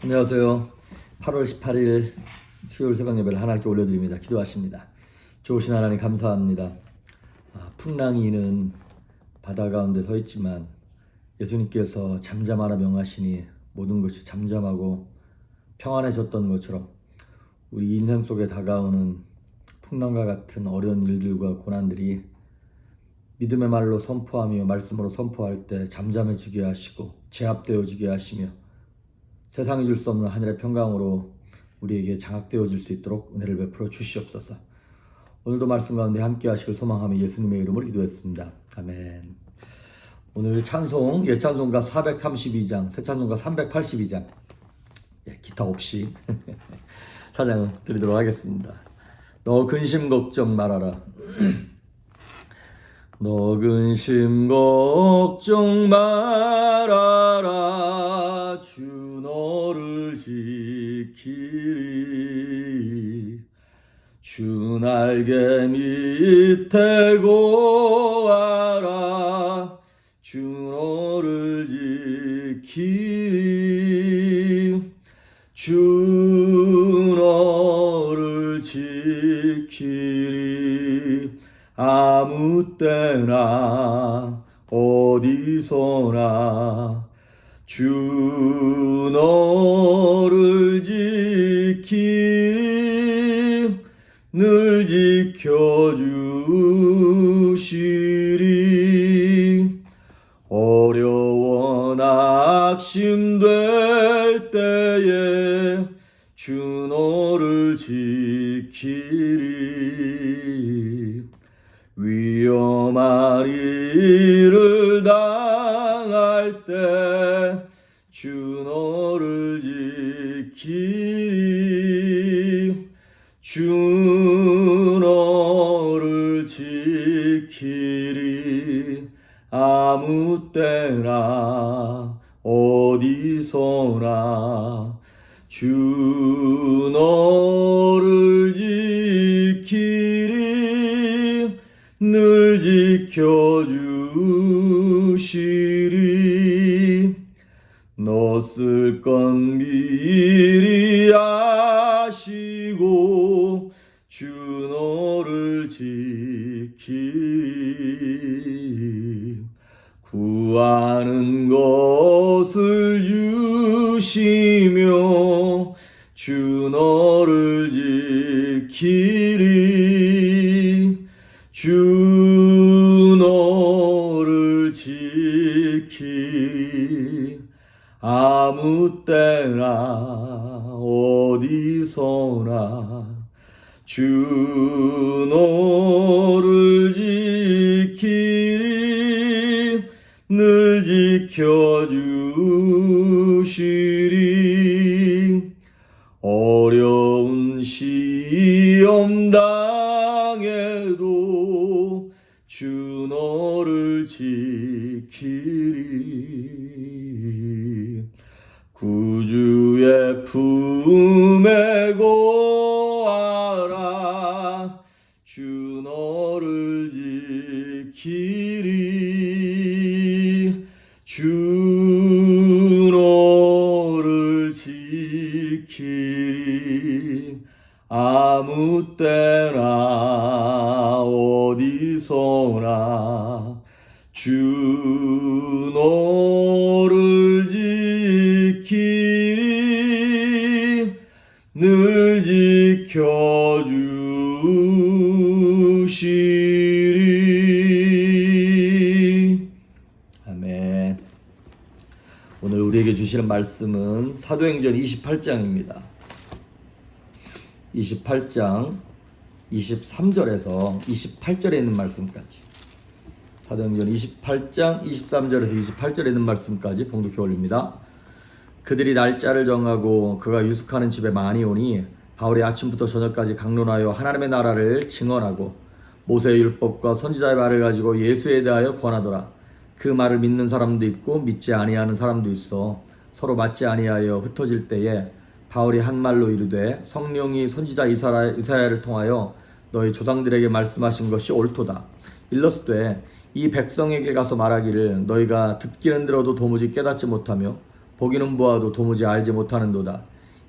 안녕하세요. 8월 18일 수요일 새벽 예배를 하나님께 올려드립니다. 기도하십니다. 좋으신 하나님 감사합니다. 풍랑이는 바다 가운데 서 있지만 예수님께서 잠잠하라 명하시니 모든 것이 잠잠하고 평안해졌던 것처럼 우리 인생 속에 다가오는 풍랑과 같은 어려운 일들과 고난들이 믿음의 말로 선포하며 말씀으로 선포할 때 잠잠해지게 하시고 제압되어지게 하시며 세상이 줄 수 없는 하늘의 평강으로 우리에게 장악되어질 수 있도록 은혜를 베풀어 주시옵소서. 오늘도 말씀 가운데 함께 하시길 소망하며 예수님의 이름으로 기도했습니다. 아멘. 오늘 찬송, 예찬송가 432장, 새찬송가 382장 기타 없이 찬양 드리도록 하겠습니다. 너 근심 걱정 말아라. 너 근심 걱정 말아라. 주 너를 지키리. 주 날개 밑에 고아라. 주 너를 지키리. 주 너를 지키리. 아무 때나 어디서나 주 너를 지키리. 늘 지켜주시리. 어려워 낙심될 때에 주 너를 지키리. 위험한 일을 당할 때 주 너를 지키리. 주 너를 지키리. 아무 때나 어디서나 주 너를 지키리. 늘 지켜주시리. 너 쓸 건 미리 아시고 주 너를 지키리. 구하는 것을 주시며 주 너를 지키리. 주 너를 지키리. 아무 때나 어디서나 주 너를 지키리. 늘 지켜주시리. 어려운 시험 당해도 주 너를 지키리. 구주의 품에 고아라. 주 너를 지키리. 주 너를 지키리. 아무 때나 어디서나 주 너를 지키리. 늘 지켜주시리. 아멘. 오늘 우리에게 주시는 말씀은 사도행전 28장입니다. 28장 23절에서 28절에 있는 말씀까지, 사도행전 28장 23절에서 28절에 있는 말씀까지 봉독해 올립니다. 그들이 날짜를 정하고 그가 유숙하는 집에 많이 오니 바울이 아침부터 저녁까지 강론하여 하나님의 나라를 증언하고 모세의 율법과 선지자의 말을 가지고 예수에 대하여 권하더라. 그 말을 믿는 사람도 있고 믿지 아니하는 사람도 있어 서로 맞지 아니하여 흩어질 때에 바울이 한 말로 이르되 성령이 선지자 이사야를 통하여 너희 조상들에게 말씀하신 것이 옳도다. 일렀으되 이 백성에게 가서 말하기를 너희가 듣기는 들어도 도무지 깨닫지 못하며 보기는 보아도 도무지 알지 못하는도다.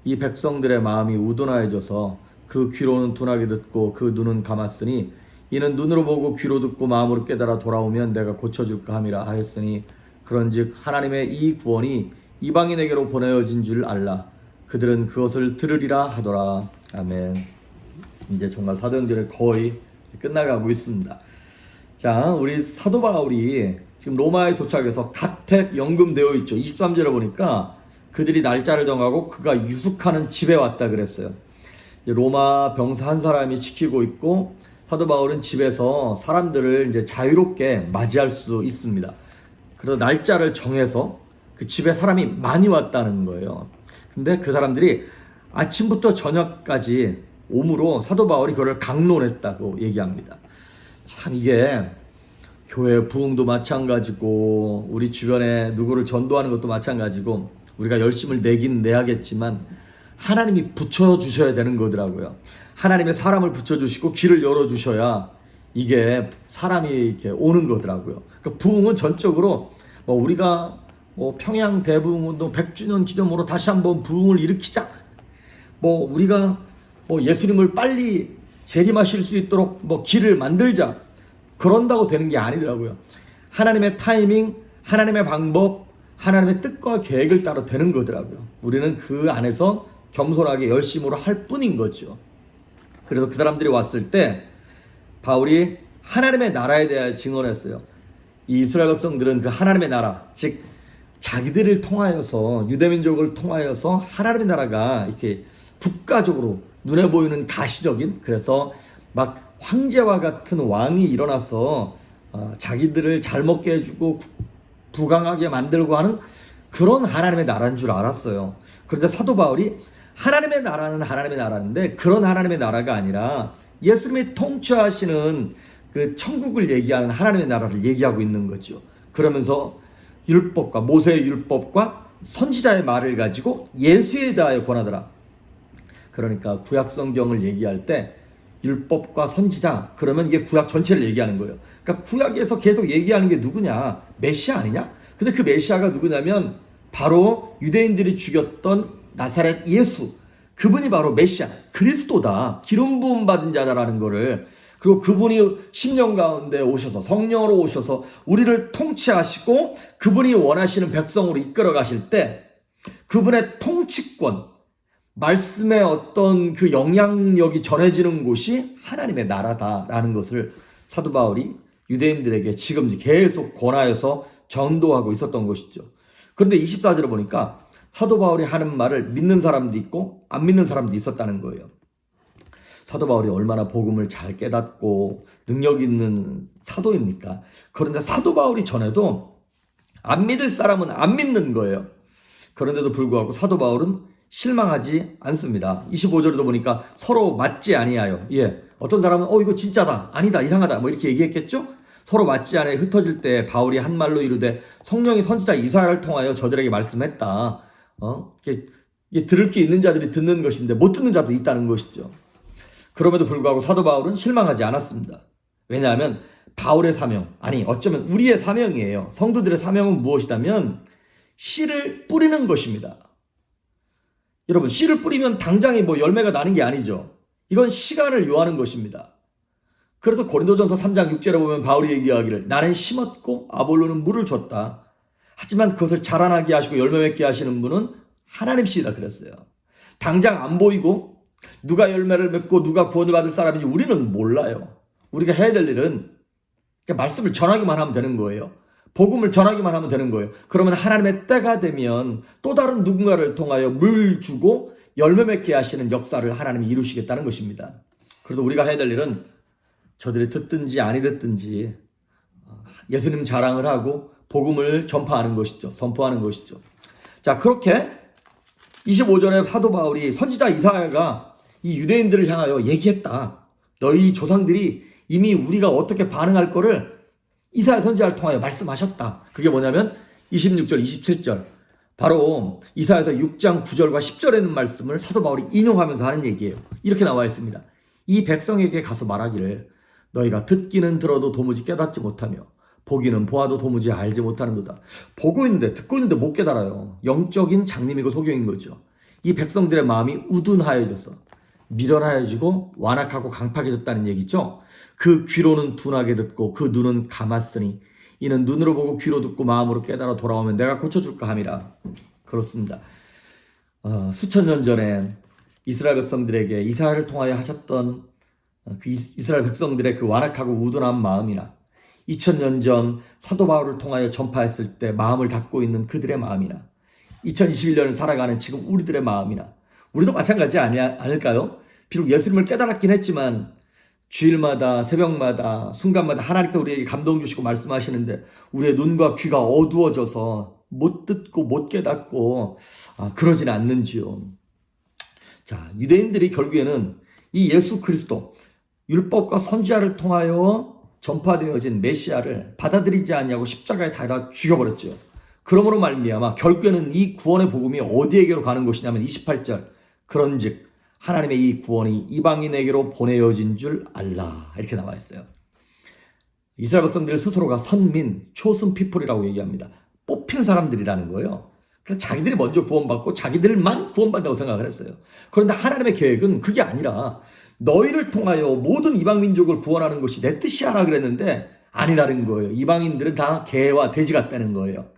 이 백성들의 마음이 우둔하여져서 그 귀로는 둔하게 듣고 그 눈은 감았으니 이는 눈으로 보고 귀로 듣고 마음으로 깨달아 돌아오면 내가 고쳐줄까 함이라 하였으니 그런즉 하나님의 이 구원이 이방인에게로 보내어진 줄 알라. 그들은 그것을 들으리라 하더라. 아멘. 이제 정말 사도행전이 거의 끝나가고 있습니다. 자, 우리 사도 바울이 지금 로마에 도착해서 가택 연금되어 있죠. 23절에 보니까 그들이 날짜를 정하고 그가 유숙하는 집에 왔다 그랬어요. 로마 병사 한 사람이 지키고 있고 사도 바울은 집에서 사람들을 이제 자유롭게 맞이할 수 있습니다. 그래서 날짜를 정해서 그 집에 사람이 많이 왔다는 거예요. 근데 그 사람들이 아침부터 저녁까지 오므로 사도 바울이 그걸 강론했다고 얘기합니다. 참 이게 교회 부흥도 마찬가지고 우리 주변에 누구를 전도하는 것도 마찬가지고 우리가 열심을 내긴 내야겠지만 하나님이 붙여주셔야 되는 거더라고요. 하나님의 사람을 붙여주시고 길을 열어주셔야 이게 사람이 이렇게 오는 거더라고요. 그러니까 부흥은 전적으로 우리가 평양 대부흥운동 100주년 기념으로 다시 한번 부흥을 일으키자. 우리가 예수님을 빨리 재림하실 수 있도록 길을 만들자. 그런다고 되는 게 아니더라고요. 하나님의 타이밍, 하나님의 방법, 하나님의 뜻과 계획을 따라 되는 거더라고요. 우리는 그 안에서 겸손하게 열심으로 할 뿐인 거죠. 그래서 그 사람들이 왔을 때 바울이 하나님의 나라에 대해 증언했어요. 이 이스라엘 백성들은 그 하나님의 나라, 즉 자기들을 통하여서 유대민족을 통하여서 하나님의 나라가 이렇게 국가적으로 눈에 보이는 가시적인, 그래서 막 황제와 같은 왕이 일어나서 자기들을 잘 먹게 해주고 부강하게 만들고 하는 그런 하나님의 나라인 줄 알았어요. 그런데 사도 바울이 하나님의 나라는 하나님의 나라인데 그런 하나님의 나라가 아니라 예수님이 통치하시는 그 천국을 얘기하는 하나님의 나라를 얘기하고 있는 거죠. 그러면서 율법과 모세의 율법과 선지자의 말을 가지고 예수에 대하여 권하더라. 그러니까 구약 성경을 얘기할 때 율법과 선지자, 그러면 이게 구약 전체를 얘기하는 거예요. 그러니까 구약에서 계속 얘기하는 게 누구냐? 메시아 아니냐? 근데 그 메시아가 누구냐면 바로 유대인들이 죽였던 나사렛 예수, 그분이 바로 메시아, 그리스도다, 기름 부음 받은 자다라는 거를, 그리고 그분이 10년 가운데 오셔서 성령으로 오셔서 우리를 통치하시고 그분이 원하시는 백성으로 이끌어 가실 때 그분의 통치권, 말씀의 어떤 그 영향력이 전해지는 곳이 하나님의 나라다라는 것을 사도 바울이 유대인들에게 지금 계속 권하여서 전도하고 있었던 것이죠. 그런데 24절에 보니까 사도 바울이 하는 말을 믿는 사람도 있고 안 믿는 사람도 있었다는 거예요. 사도 바울이 얼마나 복음을 잘 깨닫고 능력 있는 사도입니까? 그런데 사도 바울이 전에도 안 믿을 사람은 안 믿는 거예요. 그런데도 불구하고 사도 바울은 실망하지 않습니다. 25절에도 보니까 서로 맞지 아니하여, 어떤 사람은 이거 진짜다, 아니다, 이상하다 이렇게 얘기했겠죠? 서로 맞지 않아 흩어질 때 바울이 한 말로 이르되 성령이 선지자 이사야를 통하여 저들에게 말씀했다. 이게 들을 게 있는 자들이 듣는 것인데 못 듣는 자도 있다는 것이죠. 그럼에도 불구하고 사도 바울은 실망하지 않았습니다. 왜냐하면 바울의 사명, 어쩌면 우리의 사명이에요. 성도들의 사명은 무엇이냐면 씨를 뿌리는 것입니다. 여러분, 씨를 뿌리면 당장에 열매가 나는 게 아니죠. 이건 시간을 요하는 것입니다. 그래서 고린도전서 3장 6절에 보면 바울이 얘기하기를 나는 심었고 아볼로는 물을 줬다. 하지만 그것을 자라나게 하시고 열매 맺게 하시는 분은 하나님이시다 그랬어요. 당장 안 보이고 누가 열매를 맺고 누가 구원을 받을 사람인지 우리는 몰라요. 우리가 해야 될 일은 말씀을 전하기만 하면 되는 거예요. 복음을 전하기만 하면 되는 거예요. 그러면 하나님의 때가 되면 또 다른 누군가를 통하여 물 주고 열매 맺게 하시는 역사를 하나님이 이루시겠다는 것입니다. 그래도 우리가 해야 될 일은 저들이 듣든지 아니 듣든지 예수님 자랑을 하고 복음을 전파하는 것이죠. 선포하는 것이죠. 자, 그렇게 25절에 사도 바울이 선지자 이사야가 이 유대인들을 향하여 얘기했다. 너희 조상들이 이미 우리가 어떻게 반응할 거를 이사야 선지자를 통하여 말씀하셨다. 그게 뭐냐면 26절, 27절. 바로 이사야서 6장 9절과 10절에 있는 말씀을 사도 바울이 인용하면서 하는 얘기예요. 이렇게 나와 있습니다. 이 백성에게 가서 말하기를 너희가 듣기는 들어도 도무지 깨닫지 못하며 보기는 보아도 도무지 알지 못하는도다. 보고 있는데 듣고 있는데 못 깨달아요. 영적인 장님이고 소경인 거죠. 이 백성들의 마음이 우둔하여져서 미련하여지고 완악하고 강팍해졌다는 얘기죠. 그 귀로는 둔하게 듣고 그 눈은 감았으니 이는 눈으로 보고 귀로 듣고 마음으로 깨달아 돌아오면 내가 고쳐줄까 함이라. 그렇습니다. 수천 년 전에 이스라엘 백성들에게 이사야를 통하여 하셨던 그 이스라엘 백성들의 그 완악하고 우둔한 마음이나 2000년 전 사도 바울을 통하여 전파했을 때 마음을 닫고 있는 그들의 마음이나 2021년을 살아가는 지금 우리들의 마음이나 우리도 마찬가지 않을까요? 비록 예수님을 깨달았긴 했지만 주일마다 새벽마다 순간마다 하나님께서 우리에게 감동 주시고 말씀하시는데 우리의 눈과 귀가 어두워져서 못 듣고 못 깨닫고 그러진 않는지요. 자, 유대인들이 결국에는 이 예수 그리스도 율법과 선지자를 통하여 전파되어진 메시아를 받아들이지 않냐고 십자가에 달아 죽여버렸죠. 그러므로 말미암아 결국에는 이 구원의 복음이 어디에게로 가는 것이냐면 28절 그런즉 하나님의 이 구원이 이방인에게로 보내어진 줄 알라 이렇게 나와 있어요. 이스라엘 백성들 스스로가 선민, 초슨 피플이라고 얘기합니다. 뽑힌 사람들이라는 거예요. 그래서 자기들이 먼저 구원받고 자기들만 구원받는다고 생각을 했어요. 그런데 하나님의 계획은 그게 아니라 너희를 통하여 모든 이방민족을 구원하는 것이 내 뜻이 하라 그랬는데 아니라는 거예요. 이방인들은 다 개와 돼지 같다는 거예요.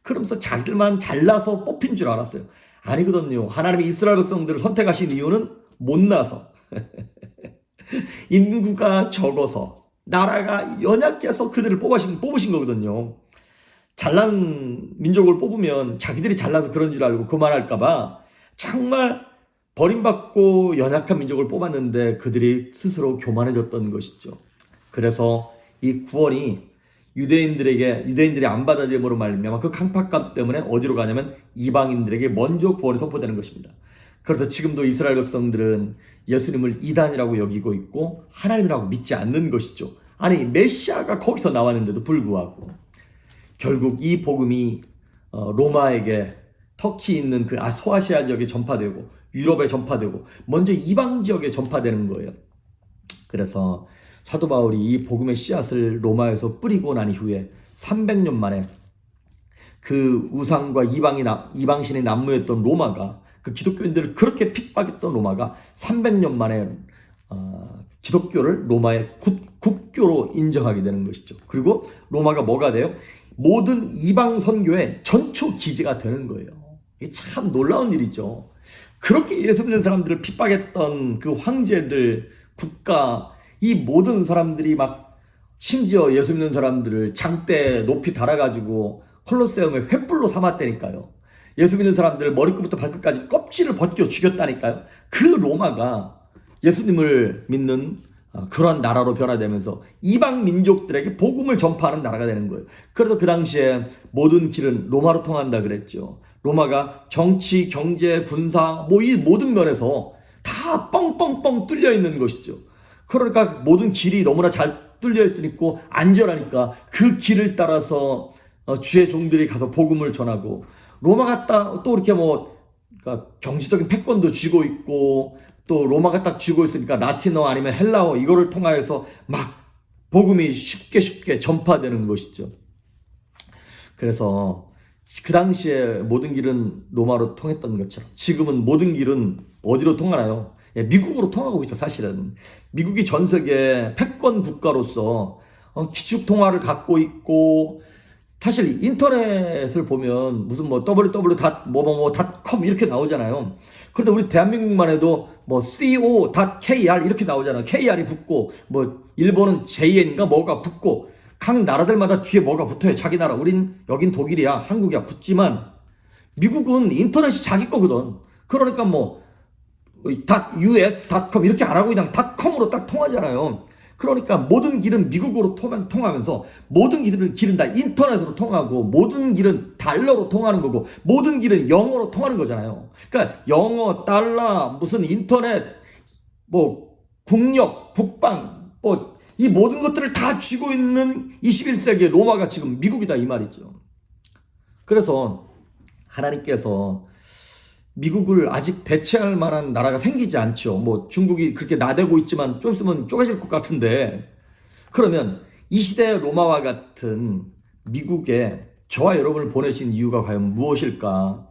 그러면서 자기들만 잘나서 뽑힌 줄 알았어요. 아니거든요. 하나님이 이스라엘 백성들을 선택하신 이유는 못나서 인구가 적어서 나라가 연약해서 그들을 뽑으신 거거든요. 잘난 민족을 뽑으면 자기들이 잘나서 그런 줄 알고 그만할까 봐 정말 버림받고 연약한 민족을 뽑았는데 그들이 스스로 교만해졌던 것이죠. 그래서 이 구원이 유대인들이 안 받아들임으로 말미암아 그 강팍감 때문에 어디로 가냐면 이방인들에게 먼저 구원이 선포되는 것입니다. 그래서 지금도 이스라엘 백성들은 예수님을 이단이라고 여기고 있고 하나님이라고 믿지 않는 것이죠. 아니 메시아가 거기서 나왔는데도 불구하고 결국 이 복음이 로마에게 터키 있는 그 소아시아 지역에 전파되고 유럽에 전파되고 먼저 이방 지역에 전파되는 거예요. 그래서 사도 바울이 이 복음의 씨앗을 로마에서 뿌리고 난 이후에 300년 만에 그 우상과 이방신이 난무했던 로마가 그 기독교인들을 그렇게 핍박했던 로마가 300년 만에 기독교를 로마의 국교로 인정하게 되는 것이죠. 그리고 로마가 뭐가 돼요? 모든 이방 선교의 전초 기지가 되는 거예요. 이게 참 놀라운 일이죠. 그렇게 예수 믿는 사람들을 핍박했던 그 황제들, 국가, 이 모든 사람들이 막 심지어 예수 믿는 사람들을 장대 높이 달아가지고 콜로세움의 횃불로 삼았다니까요. 예수 믿는 사람들 머리끝부터 발끝까지 껍질을 벗겨 죽였다니까요. 그 로마가 예수님을 믿는 그런 나라로 변화되면서 이방 민족들에게 복음을 전파하는 나라가 되는 거예요. 그래서 그 당시에 모든 길은 로마로 통한다 그랬죠. 로마가 정치, 경제, 군사 이 모든 면에서 다 뻥뻥뻥 뚫려 있는 것이죠. 그러니까 모든 길이 너무나 잘 뚫려 있으니까 안전하니까 그 길을 따라서 주의 종들이 가서 복음을 전하고 로마가 또 이렇게 그러니까 경제적인 패권도 쥐고 있고 또 로마가 딱 쥐고 있으니까 라틴어 아니면 헬라어 이거를 통하여서 막 복음이 쉽게 전파되는 것이죠. 그래서 그 당시에 모든 길은 로마로 통했던 것처럼 지금은 모든 길은 어디로 통하나요? 미국으로 통하고 있죠. 사실은 미국이 전 세계 패권 국가로서 기축 통화를 갖고 있고 사실 인터넷을 보면 무슨 www.com 이렇게 나오잖아요. 그런데 우리 대한민국만 해도 co.kr 이렇게 나오잖아요. kr이 붙고 일본은 jn인가 뭐가 붙고 각 나라들마다 뒤에 뭐가 붙어요. 자기 나라. 여긴 독일이야, 한국이야 붙지만 미국은 인터넷이 자기 거거든. 그러니까 .us.com 이렇게 안 하고 그냥 .com으로 딱 통하잖아요. 그러니까 모든 길은 미국으로 통하면서 모든 길은 다 인터넷으로 통하고 모든 길은 달러로 통하는 거고 모든 길은 영어로 통하는 거잖아요. 그러니까 영어, 달러, 무슨 인터넷, 국력, 국방, 이 모든 것들을 다 쥐고 있는 21세기의 로마가 지금 미국이다 이 말이죠. 그래서 하나님께서 미국을 아직 대체할 만한 나라가 생기지 않죠. 중국이 그렇게 나대고 있지만 좀 있으면 쪼개질 것 같은데 그러면 이 시대의 로마와 같은 미국에 저와 여러분을 보내신 이유가 과연 무엇일까?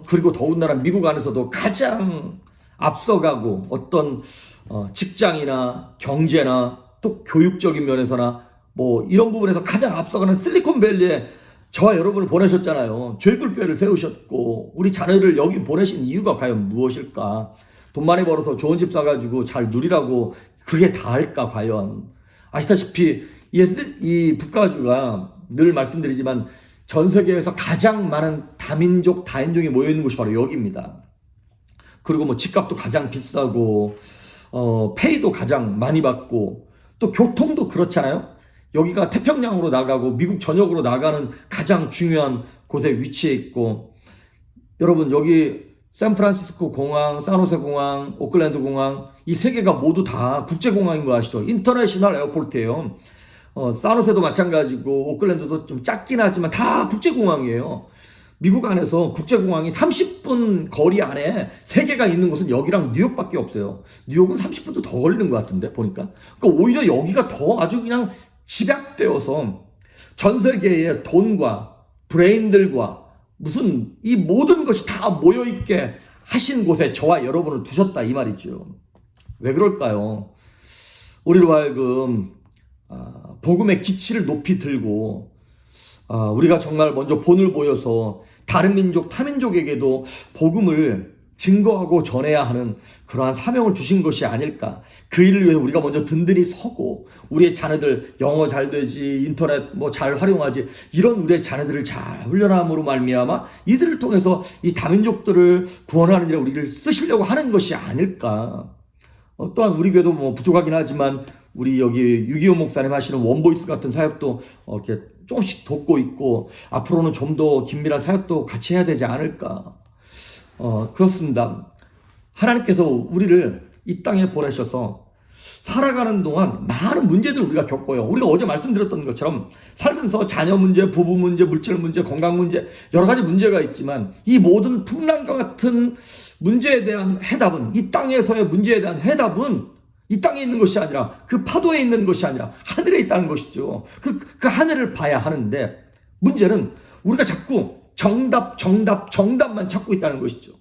그리고 더군다나 미국 안에서도 가장 앞서가고 어떤 직장이나 경제나 또 교육적인 면에서나 뭐 이런 부분에서 가장 앞서가는 실리콘밸리에 저와 여러분을 보내셨잖아요. 죄불교회를 세우셨고 우리 자녀를 여기 보내신 이유가 과연 무엇일까? 돈 많이 벌어서 좋은 집 사가지고 잘 누리라고 그게 다할까 과연? 아시다시피 이 북가주가 늘 말씀드리지만 전 세계에서 가장 많은 다민족, 다인종이 모여있는 곳이 바로 여기입니다. 그리고 뭐 집값도 가장 비싸고 페이도 가장 많이 받고 또 교통도 그렇잖아요. 여기가 태평양으로 나가고 미국 전역으로 나가는 가장 중요한 곳에 위치해 있고 여러분 여기 샌프란시스코 공항, 산호세 공항, 오클랜드 공항 이 세 개가 모두 다 국제공항인 거 아시죠? 인터내셔널 에어포트예요. 산호세도 마찬가지고 오클랜드도 좀 작긴 하지만 다 국제공항이에요. 미국 안에서 국제공항이 30분 거리 안에 세 개가 있는 곳은 여기랑 뉴욕밖에 없어요. 뉴욕은 30분도 더 걸리는 것 같은데 보니까. 그러니까 오히려 여기가 더 아주 그냥 집약되어서 전 세계의 돈과 브레인들과 무슨 이 모든 것이 다 모여있게 하신 곳에 저와 여러분을 두셨다 이 말이죠. 왜 그럴까요? 우리로 하여금 복음의 기치를 높이 들고 우리가 정말 먼저 본을 보여서 다른 민족, 타민족에게도 복음을 증거하고 전해야 하는 그러한 사명을 주신 것이 아닐까. 그 일을 위해 우리가 먼저 든든히 서고 우리의 자녀들 영어 잘 되지, 인터넷 뭐 잘 활용하지, 이런 우리의 자녀들을 잘 훈련함으로 말미암아 이들을 통해서 이 다민족들을 구원하는 일에 우리를 쓰시려고 하는 것이 아닐까. 또한 우리 교회도 뭐 부족하긴 하지만 우리 여기 625 목사님 하시는 원보이스 같은 사역도 이렇게 조금씩 돕고 있고 앞으로는 좀 더 긴밀한 사역도 같이 해야 되지 않을까. 그렇습니다. 하나님께서 우리를 이 땅에 보내셔서 살아가는 동안 많은 문제들을 우리가 겪어요. 우리가 어제 말씀드렸던 것처럼 살면서 자녀 문제, 부부 문제, 물질 문제, 건강 문제, 여러 가지 문제가 있지만 이 모든 풍랑과 같은 문제에 대한 해답은, 이 땅에서의 문제에 대한 해답은 이 땅에 있는 것이 아니라 그 파도에 있는 것이 아니라 하늘에 있다는 것이죠. 그 하늘을 봐야 하는데 문제는 우리가 자꾸 정답만 찾고 있다는 것이죠.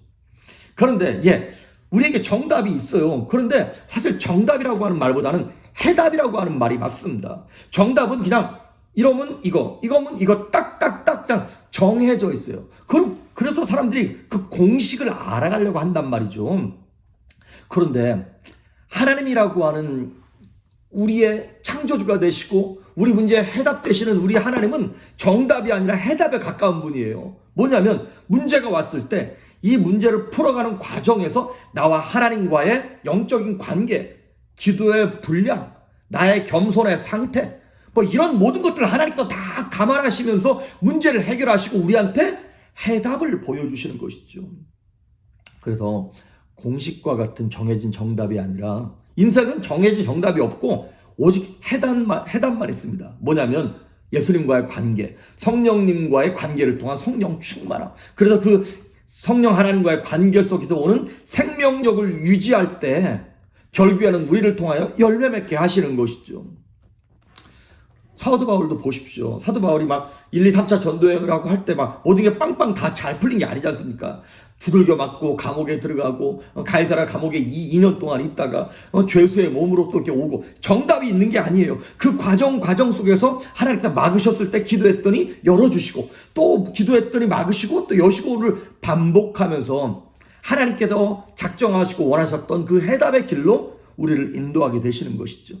그런데 우리에게 정답이 있어요. 그런데 사실 정답이라고 하는 말보다는 해답이라고 하는 말이 맞습니다. 정답은 그냥 이러면 이거면 이거 딱딱딱 그냥 정해져 있어요. 그래서 사람들이 그 공식을 알아가려고 한단 말이죠. 그런데 하나님이라고 하는 우리의 창조주가 되시고 우리 문제에 해답 되시는 우리 하나님은 정답이 아니라 해답에 가까운 분이에요. 뭐냐면 문제가 왔을 때 이 문제를 풀어가는 과정에서 나와 하나님과의 영적인 관계, 기도의 분량, 나의 겸손의 상태, 뭐 이런 모든 것들을 하나님께서 다 감안하시면서 문제를 해결하시고 우리한테 해답을 보여주시는 것이죠. 그래서 공식과 같은 정해진 정답이 아니라 인생은 정해진 정답이 없고 오직 해답만 있습니다. 뭐냐면 예수님과의 관계, 성령님과의 관계를 통한 성령 충만함. 그래서 그 성령 하나님과의 관계 속에서 오는 생명력을 유지할 때 결국에는 우리를 통하여 열매 맺게 하시는 것이죠. 사도 바울도 보십시오. 사도 바울이 막 1, 2, 3차 전도여행을 하고 할 때 막 모든 게 빵빵 다 잘 풀린 게 아니지 않습니까? 두들겨 맞고 감옥에 들어가고 가이사랴 감옥에 2년 동안 있다가 죄수의 몸으로 또 이렇게 오고 정답이 있는 게 아니에요. 그 과정 속에서 하나님께서 막으셨을 때 기도했더니 열어주시고 또 기도했더니 막으시고 또 여시고를 반복하면서 하나님께서 작정하시고 원하셨던 그 해답의 길로 우리를 인도하게 되시는 것이죠.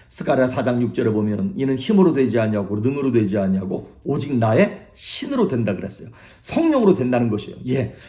스가랴 4장 6절에 보면 이는 힘으로 되지 아니하고 능으로 되지 아니하고 오직 나의 신으로 된다 그랬어요. 성령으로 된다는 것이에요.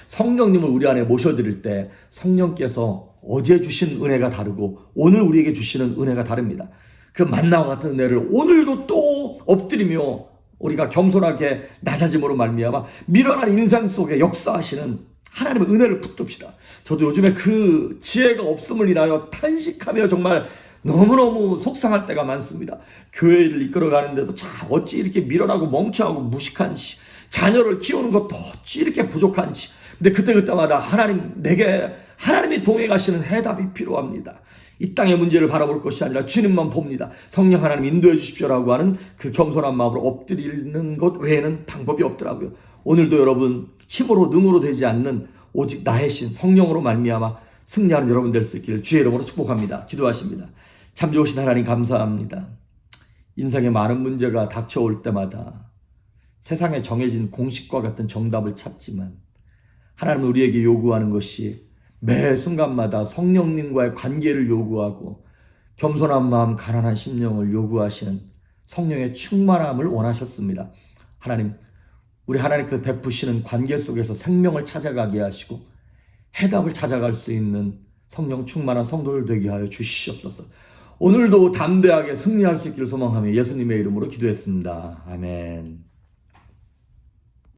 성령님을 우리 안에 모셔드릴 때 성령께서 어제 주신 은혜가 다르고 오늘 우리에게 주시는 은혜가 다릅니다. 그 만나와 같은 은혜를 오늘도 또 엎드리며 우리가 겸손하게 낮아짐으로 말미암아 미련한 인생 속에 역사하시는 하나님의 은혜를 붙듭시다. 저도 요즘에 그 지혜가 없음을 인하여 탄식하며 정말 너무너무 속상할 때가 많습니다. 교회를 이끌어가는데도 어찌 이렇게 미련하고 멍청하고 무식한지, 자녀를 키우는 것도 어찌 이렇게 부족한지. 근데 그때마다 하나님이 동행하시는 해답이 필요합니다. 이 땅의 문제를 바라볼 것이 아니라 주님만 봅니다. 성령 하나님 인도해 주십시오라고 하는 그 겸손한 마음으로 엎드리는 것 외에는 방법이 없더라고요. 오늘도 여러분 힘으로 능으로 되지 않는 오직 나의 신 성령으로 말미암아 승리하는 여러분 될 수 있기를 주의 이름으로 축복합니다. 기도하십니다. 참 좋으신 하나님 감사합니다. 인생에 많은 문제가 닥쳐올 때마다 세상에 정해진 공식과 같은 정답을 찾지만 하나님은 우리에게 요구하는 것이 매 순간마다 성령님과의 관계를 요구하고 겸손한 마음, 가난한 심령을 요구하시는 성령의 충만함을 원하셨습니다. 하나님, 우리 하나님께서 베푸시는 관계 속에서 생명을 찾아가게 하시고 해답을 찾아갈 수 있는 성령 충만한 성도들 되게 하여 주시옵소서. 오늘도 담대하게 승리할 수 있기를 소망하며 예수님의 이름으로 기도했습니다. 아멘.